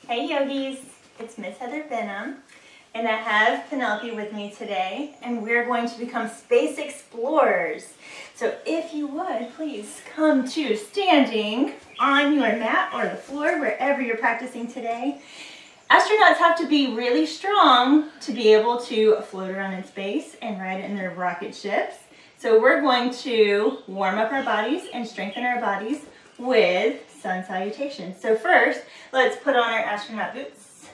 Hey yogis, it's Miss Heather Benham, and I have Penelope with me today, and we're going to become space explorers. So if you would, please come to standing on your mat or the floor, wherever you're practicing today. Astronauts have to be really strong to be able to float around in space and ride in their rocket ships. So we're going to warm up our bodies and strengthen our bodies with sun salutation. So first, let's put on our astronaut boots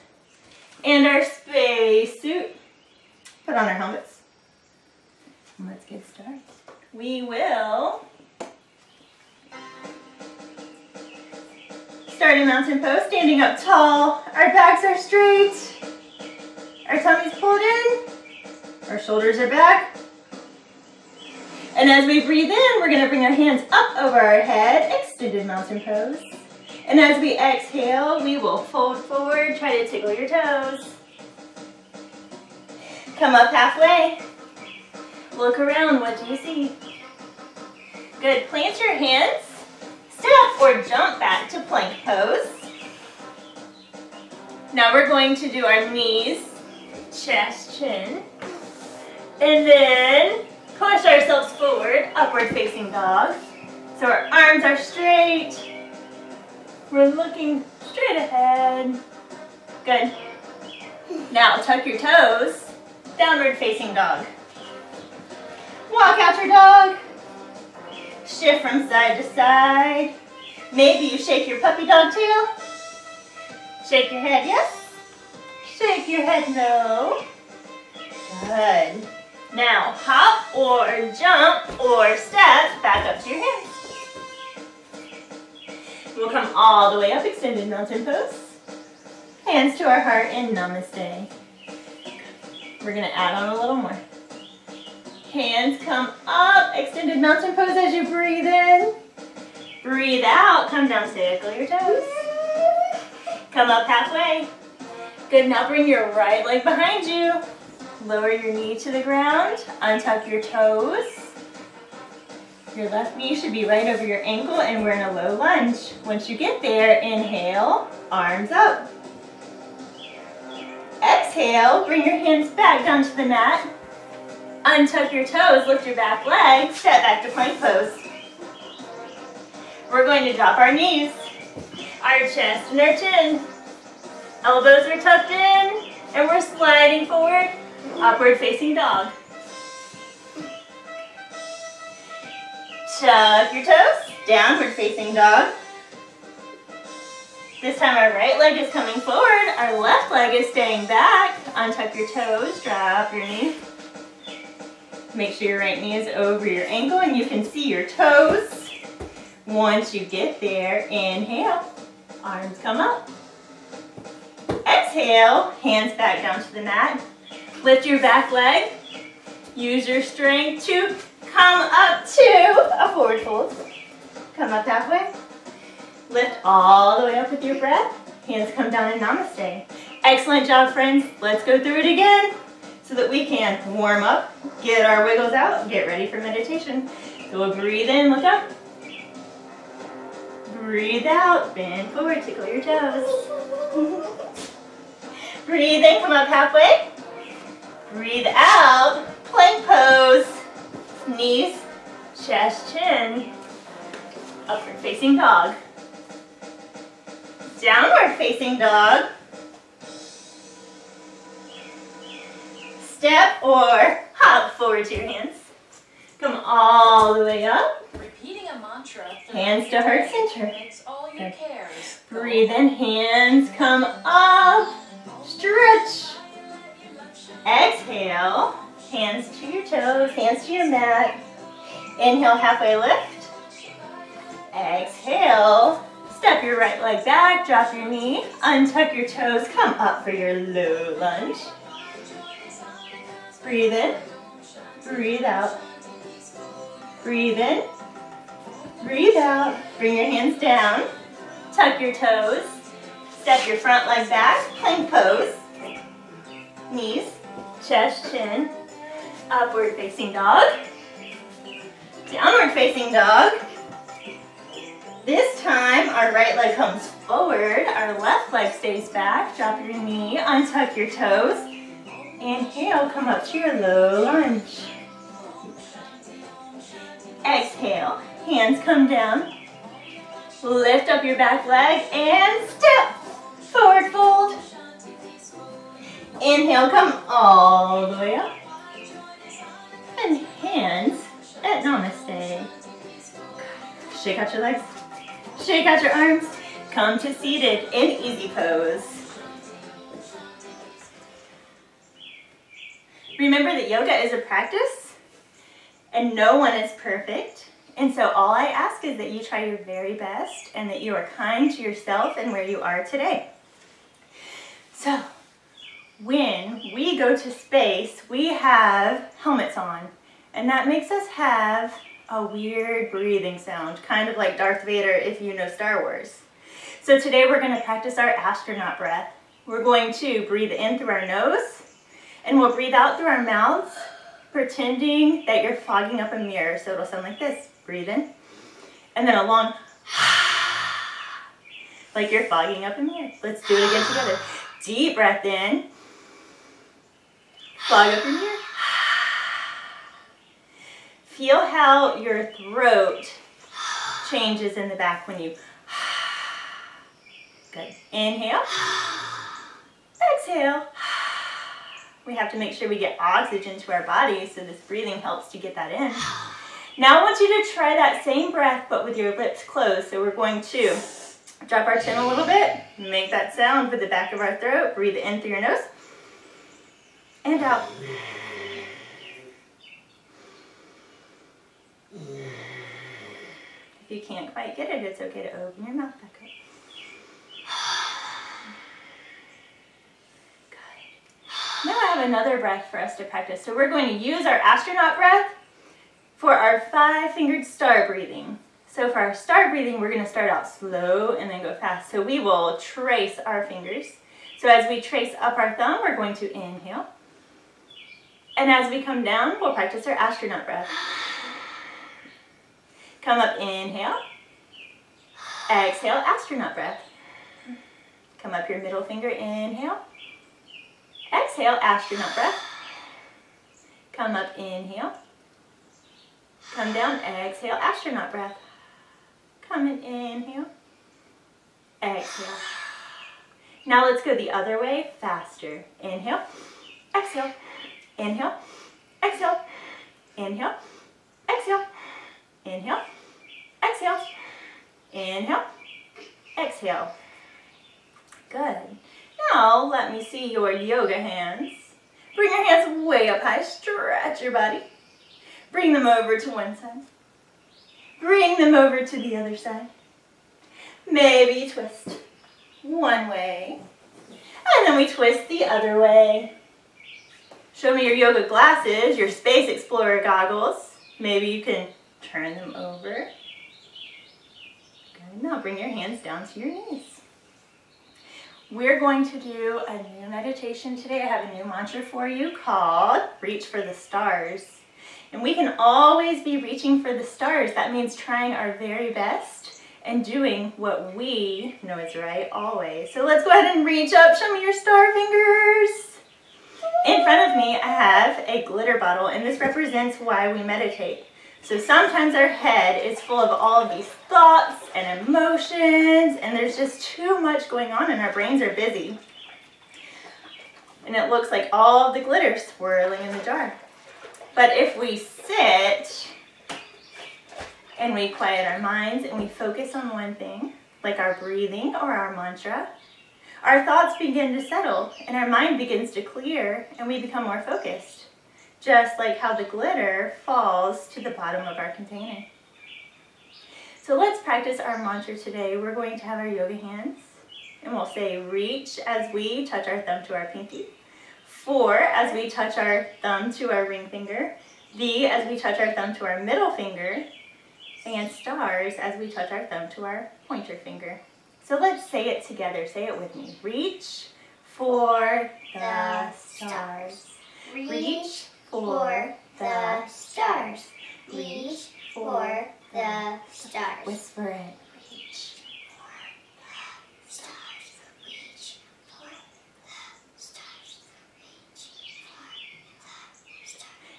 and our space suit. Put on our helmets. And let's get started. We will start in mountain pose, standing up tall. Our backs are straight. Our tummies pulled in. Our shoulders are back. And as we breathe in, we're going to bring our hands up over our head, extended mountain pose. And as we exhale, we will fold forward, try to tickle your toes. Come up halfway. Look around, what do you see? Good, plant your hands, step or jump back to plank pose. Now we're going to do our knees, chest, chin, and then push ourselves forward, upward facing dog. So our arms are straight. We're looking straight ahead. Good. Now tuck your toes, downward facing dog. Walk out your dog. Shift from side to side. Maybe you shake your puppy dog tail. Shake your head, yes. Shake your head, no. Good. Now, hop or jump or step back up to your hands. We'll come all the way up, extended mountain pose. Hands to our heart in namaste. We're going to add on a little more. Hands come up, extended mountain pose as you breathe in. Breathe out, come down, tickle your toes. Come up halfway. Good, now bring your right leg behind you. Lower your knee to the ground, untuck your toes. Your left knee should be right over your ankle and we're in a low lunge. Once you get there, inhale, arms up. Exhale, bring your hands back down to the mat. Untuck your toes, lift your back leg, step back to plank pose. We're going to drop our knees, our chest and our chin. Elbows are tucked in and we're sliding forward. Upward facing dog. Tuck your toes, downward facing dog. This time our right leg is coming forward, our left leg is staying back. Untuck your toes, drop your knee. Make sure your right knee is over your ankle and you can see your toes. Once you get there, inhale, arms come up. Exhale, hands back down to the mat. Lift your back leg. Use your strength to come up to a forward fold. Come up halfway. Lift all the way up with your breath. Hands come down in namaste. Excellent job, friends. Let's go through it again so that we can warm up, get our wiggles out, get ready for meditation. So we'll breathe in, look up. Breathe out, bend forward, tickle your toes. Breathe in, come up halfway. Breathe out, plank pose, knees, chest, chin, upward facing dog, downward facing dog, step or hop forward to your hands, come all the way up, repeating a mantra, hands to heart center. All your cares. Breathe in, hands come up, stretch. Exhale, hands to your toes, hands to your mat. Inhale, halfway lift. Exhale, step your right leg back, drop your knee, untuck your toes, come up for your low lunge. Breathe in, breathe out. Breathe in, breathe out. Bring your hands down, tuck your toes, step your front leg back, plank pose. Knees, chest, chin, upward facing dog, downward facing dog, This time, our right leg comes forward, our left leg stays back. Drop your knee, untuck your toes. Inhale, come up to your low lunge. Exhale, hands come down. Lift up your back leg and step. Forward fold. Inhale, come all the way up. And hands at namaste. Shake out your legs. Shake out your arms. Come to seated in easy pose. Remember that yoga is a practice and no one is perfect. And so all I ask is that you try your very best and that you are kind to yourself and where you are today. So when we go to space, we have helmets on, and that makes us have a weird breathing sound, kind of like Darth Vader if you know Star Wars. So today we're going to practice our astronaut breath. We're going to breathe in through our nose, and we'll breathe out through our mouths, pretending that you're fogging up a mirror. So it'll sound like this. Breathe in, and then a long like you're fogging up a mirror. Let's do it again together. Deep breath in. Fog up your mirror. Feel how your throat changes in the back when you good. Inhale. Exhale. We have to make sure we get oxygen to our bodies, so this breathing helps to get that in. Now I want you to try that same breath, but with your lips closed. So we're going to drop our chin a little bit, make that sound with the back of our throat. Breathe in through your nose and out. If you can't quite get it, it's okay to open your mouth back up. Good. Now I have another breath for us to practice. So we're going to use our astronaut breath for our 5-fingered star breathing. So for our star breathing, we're going to start out slow and then go fast. So we will trace our fingers. So as we trace up our thumb, we're going to inhale. And as we come down, we'll practice our astronaut breath. Come up, inhale. Exhale, astronaut breath. Come up your middle finger, inhale. Exhale, astronaut breath. Come up, inhale. Come down, exhale, astronaut breath. Come and inhale. Exhale. Now let's go the other way, faster. Inhale, exhale, inhale, exhale, inhale, exhale, inhale, exhale, inhale, exhale. Good. Now let me see your yoga hands. Bring your hands way up high, stretch your body. Bring them over to one side. Bring them over to the other side. Maybe twist one way. And then we twist the other way. Show me your yoga glasses, your Space Explorer goggles. Maybe you can turn them over. Good. Now bring your hands down to your knees. We're going to do a new meditation today. I have a new mantra for you called Reach for the Stars. And we can always be reaching for the stars. That means trying our very best and doing what we know is right always. So let's go ahead and reach up. Show me your star fingers. In front of me, I have a glitter bottle, and this represents why we meditate. So sometimes our head is full of all of these thoughts and emotions, and there's just too much going on, and our brains are busy. And it looks like all of the glitter swirling in the jar. But if we sit and we quiet our minds and we focus on one thing, like our breathing or our mantra, our thoughts begin to settle and our mind begins to clear and we become more focused, just like how the glitter falls to the bottom of our container. So let's practice our mantra today. We're going to have our yoga hands and we'll say reach as we touch our thumb to our pinky. 4 as we touch our thumb to our ring finger, V as we touch our thumb to our middle finger, and stars as we touch our thumb to our pointer finger. So let's say it together. Say it with me. Reach for the stars. Reach for the stars. Reach for the stars. Whisper it.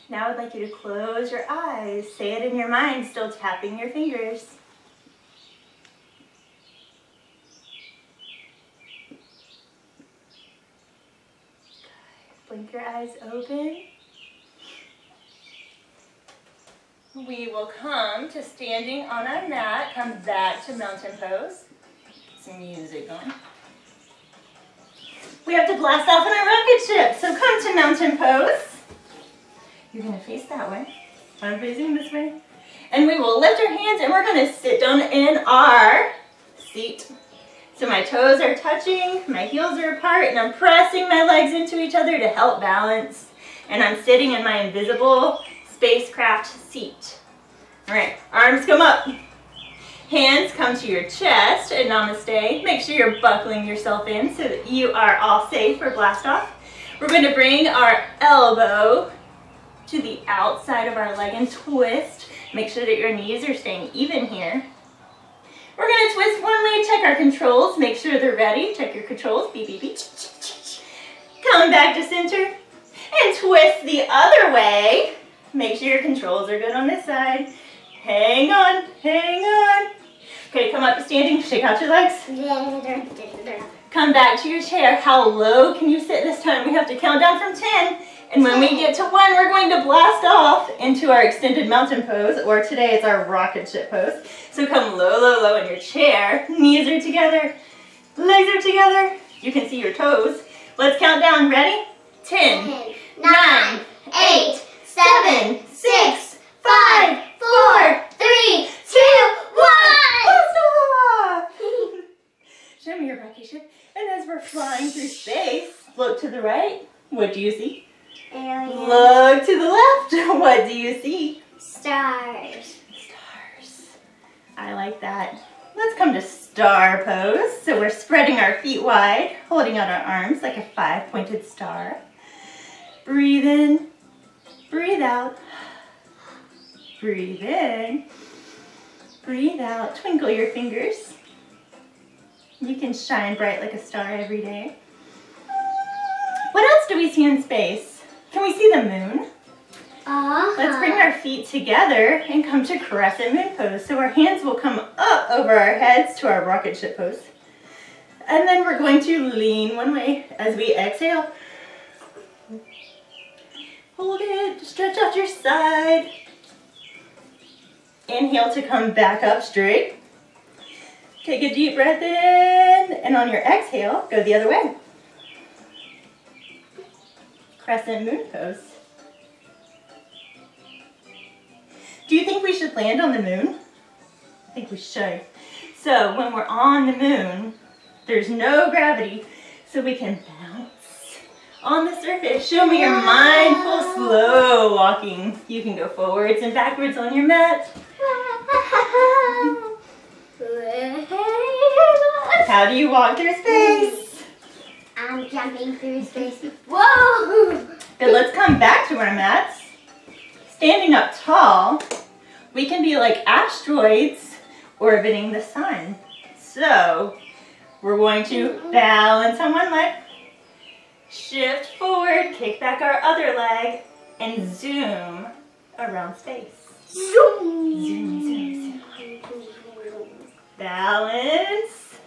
Now I'd like you to close your eyes. Say it in your mind, still tapping your fingers. Blink your eyes open. We will come to standing on our mat, come back to mountain pose. Some music going. We have to blast off in our rocket ship, so come to mountain pose. You're gonna face that way. I'm facing this way. And we will lift our hands and we're gonna sit down in our seat. So my toes are touching, my heels are apart, and I'm pressing my legs into each other to help balance. And I'm sitting in my invisible spacecraft seat. All right, arms come up. Hands come to your chest and namaste. Make sure you're buckling yourself in so that you are all safe for blast off. We're going to bring our elbow to the outside of our leg and twist. Make sure that your knees are staying even here. We're going to twist one way, check our controls, make sure they're ready. Check your controls, beep, beep, beep. Come back to center and twist the other way. Make sure your controls are good on this side. Hang on, hang on. Okay, come up to standing, shake out your legs. Come back to your chair. How low can you sit this time? We have to count down from 10. And when we get to 1, we're going to blast off into our extended mountain pose, or today it's our rocket ship pose. So come low, low, low in your chair. Knees are together, legs are together. You can see your toes. Let's count down. Ready? 10, 9, 8, 7, 6, 5, 4, 3, 2, 1. Blast off! Show me your rocket ship. And as we're flying through space, look to the right. What do you see? Aliens. Look to the left. What do you see? Stars. Stars. I like that. Let's come to star pose. So we're spreading our feet wide, holding out our arms like a 5-pointed star. Breathe in, breathe out. Breathe in, breathe out. Twinkle your fingers. You can shine bright like a star every day. What else do we see in space? Can we see the moon? Let's bring our feet together and come to Crescent Moon Pose. So our hands will come up over our heads to our rocket ship pose. And then we're going to lean one way as we exhale. Hold it, stretch out your side. Inhale to come back up straight. Take a deep breath in, and on your exhale, go the other way. Crescent Moon Pose. Do you think we should land on the moon? I think we should. So when we're on the moon, there's no gravity, so we can bounce on the surface. Show me your mindful, slow walking. You can go forwards and backwards on your mat. How do you walk through space? I'm jumping through space. Whoa! Then let's come back to our mats. Standing up tall, we can be like asteroids orbiting the sun. So we're going to balance on one leg, shift forward, kick back our other leg, and zoom around space. Zoom, zoom, zoom, zoom. Balance.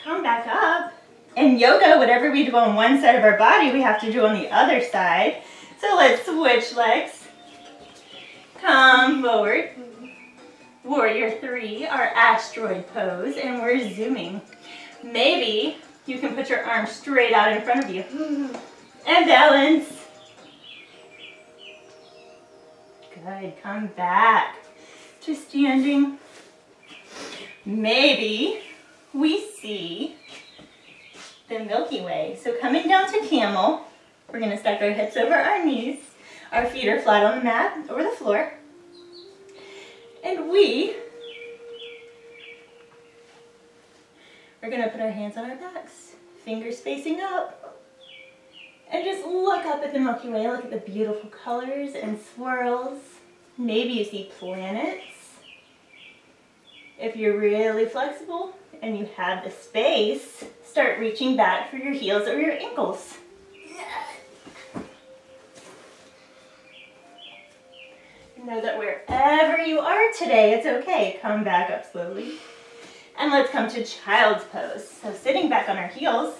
Come back up. In yoga, whatever we do on one side of our body, we have to do on the other side. So let's switch legs. Come forward. Warrior 3, our asteroid pose, and we're zooming. Maybe you can put your arms straight out in front of you. And balance. Good, come back to standing. Maybe we see the Milky Way. So coming down to Camel, we're going to stack our hips over our knees. Our feet are flat on the mat or the floor. And we're going to put our hands on our backs, fingers facing up. And just look up at the Milky Way. Look at the beautiful colors and swirls. Maybe you see planets. If you're really flexible and you have the space, start reaching back for your heels or your ankles. Know that wherever you are today, it's okay. Come back up slowly. And let's come to Child's Pose. So sitting back on our heels,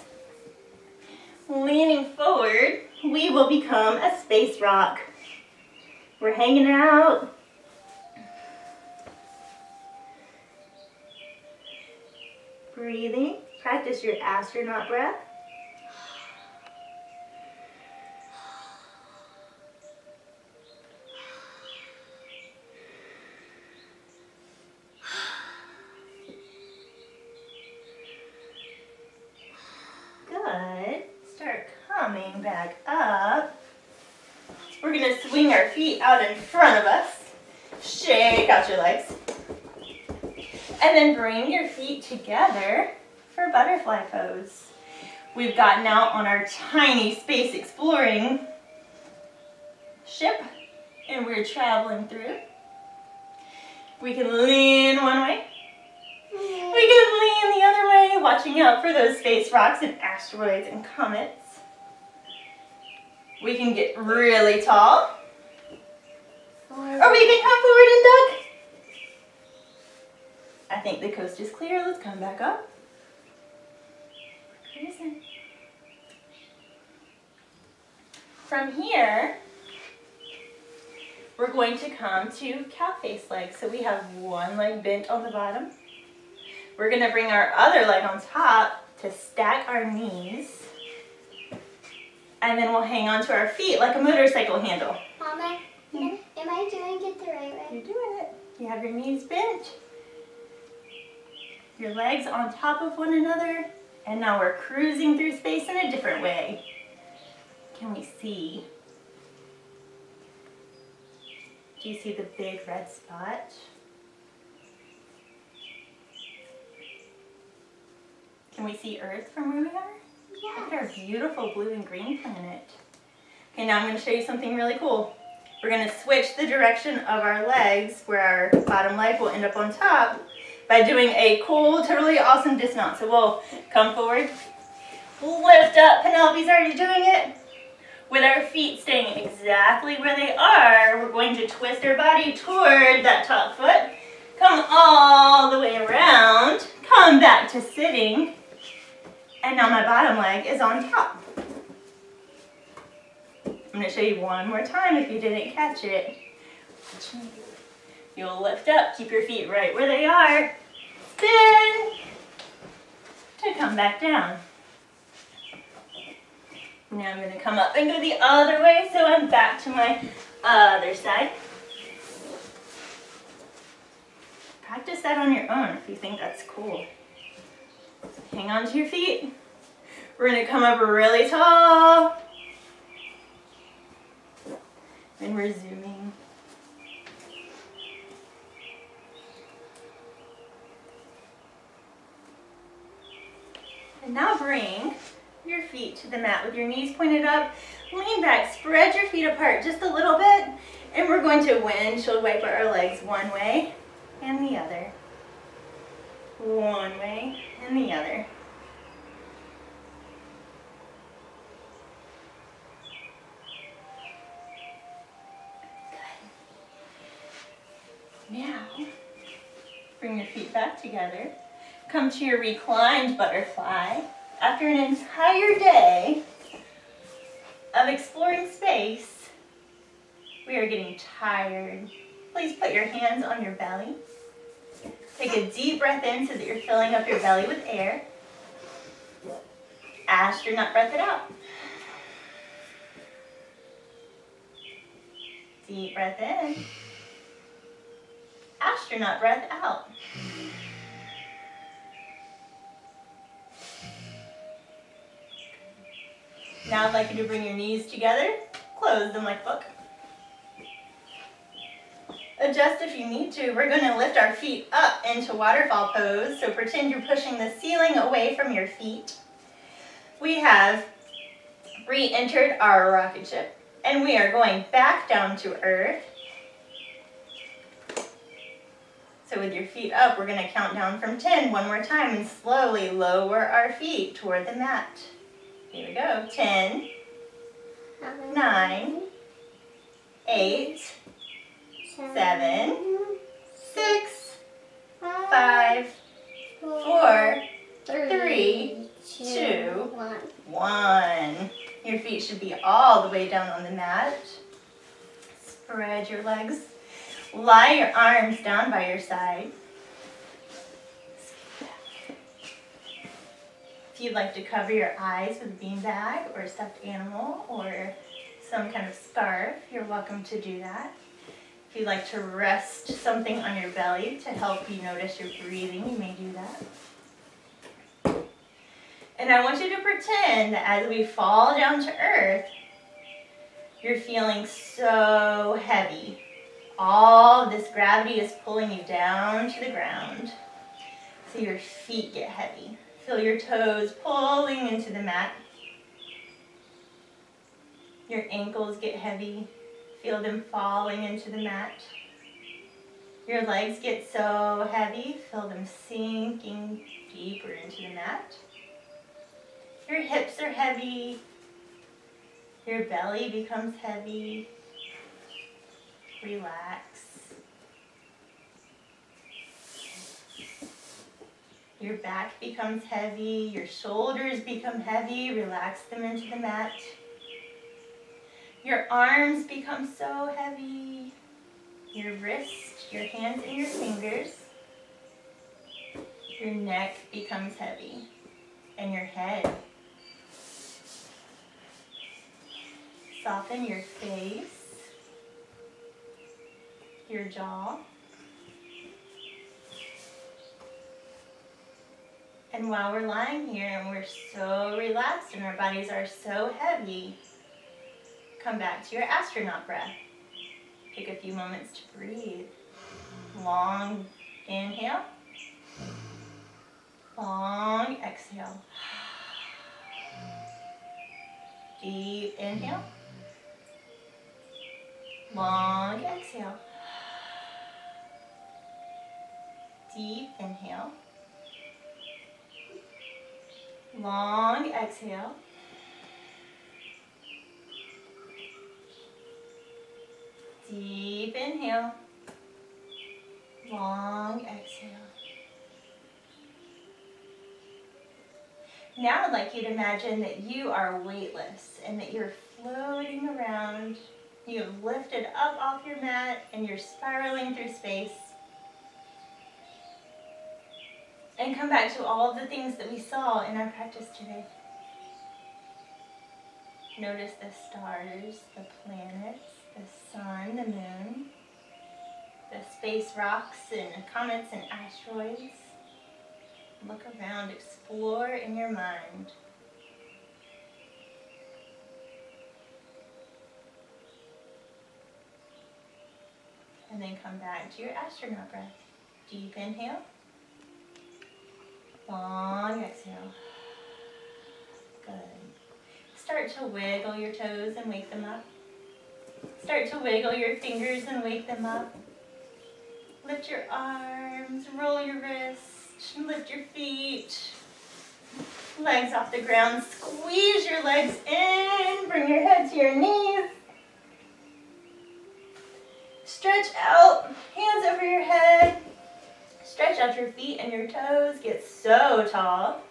leaning forward, we will become a space rock. We're hanging out. Breathing. Practice your astronaut breath. Good. Start coming back up. We're going to swing our feet out in front of us. Shake out your legs. And then bring your feet together for butterfly pose. We've gotten out on our tiny space exploring ship and we're traveling through. We can lean one way. We can lean the other way, watching out for those space rocks and asteroids and comets. We can get really tall. Or we can come forward and duck. I think the coast is clear. Let's come back up. Cruising. From here, we're going to come to cow face legs. So we have one leg bent on the bottom. We're going to bring our other leg on top to stack our knees. And then we'll hang onto our feet like a motorcycle handle. Mama, am I doing it the right way? You're doing it. You have your knees bent. Your legs on top of one another. And now we're cruising through space in a different way. Can we see? Do you see the big red spot? Can we see Earth from where we are? Yes. Look at our beautiful blue and green planet. Okay, now I'm going to show you something really cool. We're going to switch the direction of our legs, where our bottom leg will end up on top, by doing a cool, totally awesome dismount. So we'll come forward, lift up. Penelope's already doing it. With our feet staying exactly where they are, we're going to twist our body toward that top foot. Come all the way around. Come back to sitting. And now my bottom leg is on top. I'm going to show you one more time if you didn't catch it. You'll lift up, keep your feet right where they are. Spin to come back down. Now I'm going to come up and go the other way, so I'm back to my other side. Practice that on your own if you think that's cool. Hang on to your feet. We're going to come up really tall. And we're zooming. And now bring your feet to the mat with your knees pointed up. Lean back, spread your feet apart just a little bit. And we're going to windshield wiper our legs one way and the other. One way and the other. Good. Now, bring your feet back together. Come to your reclined butterfly. After an entire day of exploring space, we are getting tired. Please put your hands on your belly. Take a deep breath in so that you're filling up your belly with air. Astronaut breath it out. Deep breath in. Astronaut breath out. Now I'd like you to bring your knees together, close them like a book. Adjust if you need to. We're going to lift our feet up into Waterfall Pose, so pretend you're pushing the ceiling away from your feet. We have re-entered our rocket ship, and we are going back down to Earth. So with your feet up, we're going to count down from 10 one more time and slowly lower our feet toward the mat. Here we go. 10, 9, 8, 7, 6, 5, 4, 3, 2, 1. Your feet should be all the way down on the mat. Spread your legs. Lie your arms down by your side. If you'd like to cover your eyes with a beanbag or a stuffed animal or some kind of scarf, you're welcome to do that. If you'd like to rest something on your belly to help you notice your breathing, you may do that. And I want you to pretend that as we fall down to earth, you're feeling so heavy. All this gravity is pulling you down to the ground. So your feet get heavy. Feel your toes pulling into the mat. Your ankles get heavy. Feel them falling into the mat. Your legs get so heavy. Feel them sinking deeper into the mat. Your hips are heavy. Your belly becomes heavy. Relax. Your back becomes heavy. Your shoulders become heavy. Relax them into the mat. Your arms become so heavy. Your wrists, your hands and your fingers. Your neck becomes heavy. And your head. Soften your face. Your jaw. And while we're lying here and we're so relaxed and our bodies are so heavy, come back to your astronaut breath. Take a few moments to breathe. Long inhale. Long exhale. Deep inhale. Long exhale. Deep inhale. Long exhale. Deep inhale. Long exhale. Now I'd like you to imagine that you are weightless and that you're floating around. You have lifted up off your mat and you're spiraling through space. And come back to all of the things that we saw in our practice today. Notice the stars, the planets, the sun, the moon, the space rocks and comets and asteroids. Look around, explore in your mind. And then come back to your astronaut breath. Deep inhale. Long exhale. Good. Start to wiggle your toes and wake them up. Start to wiggle your fingers and wake them up. Lift your arms, roll your wrists, lift your feet. Legs off the ground, squeeze your legs in, bring your head to your knees. Stretch out, hands over your head. Stretch out your feet and your toes, get so tall.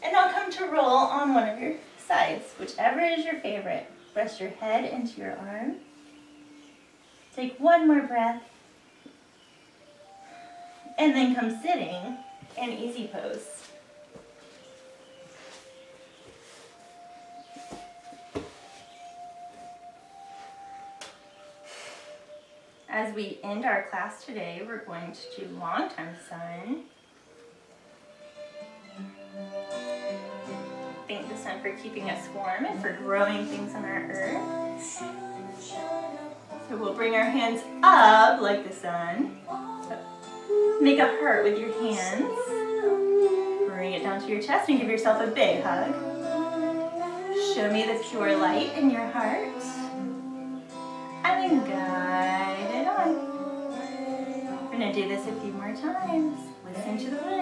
And now come to roll on one of your sides, whichever is your favorite. Rest your head into your arm. Take one more breath. And then come sitting in easy pose. As we end our class today, we're going to do long time sun. Thank the sun for keeping us warm and for growing things on our earth. So we'll bring our hands up like the sun. Make a heart with your hands. Bring it down to your chest and give yourself a big hug. Show me the pure light in your heart. And then guide it on. We're going to do this a few more times. Listen to the words.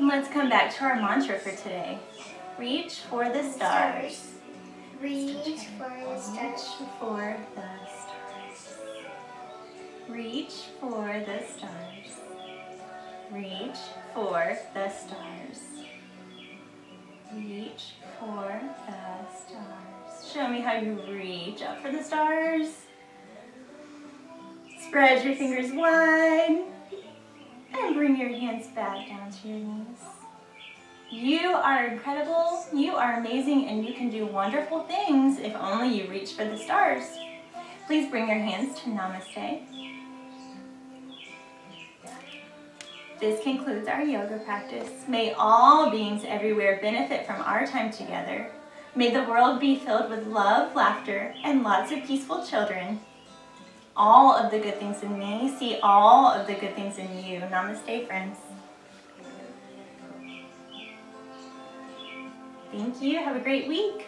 let's come back to our mantra for today. Reach for the stars. Reach for the stars. Reach for the stars. Reach for the stars. Reach for the stars. Reach for the stars. Show me how you reach up for the stars. Spread your fingers wide and bring your hands back down to your knees. You are incredible, you are amazing, and you can do wonderful things if only you reach for the stars. Please bring your hands to Namaste. This concludes our yoga practice. May all beings everywhere benefit from our time together. May the world be filled with love, laughter, and lots of peaceful children. All of the good things in me, see all of the good things in you. Namaste, friends. Thank you. Have a great week.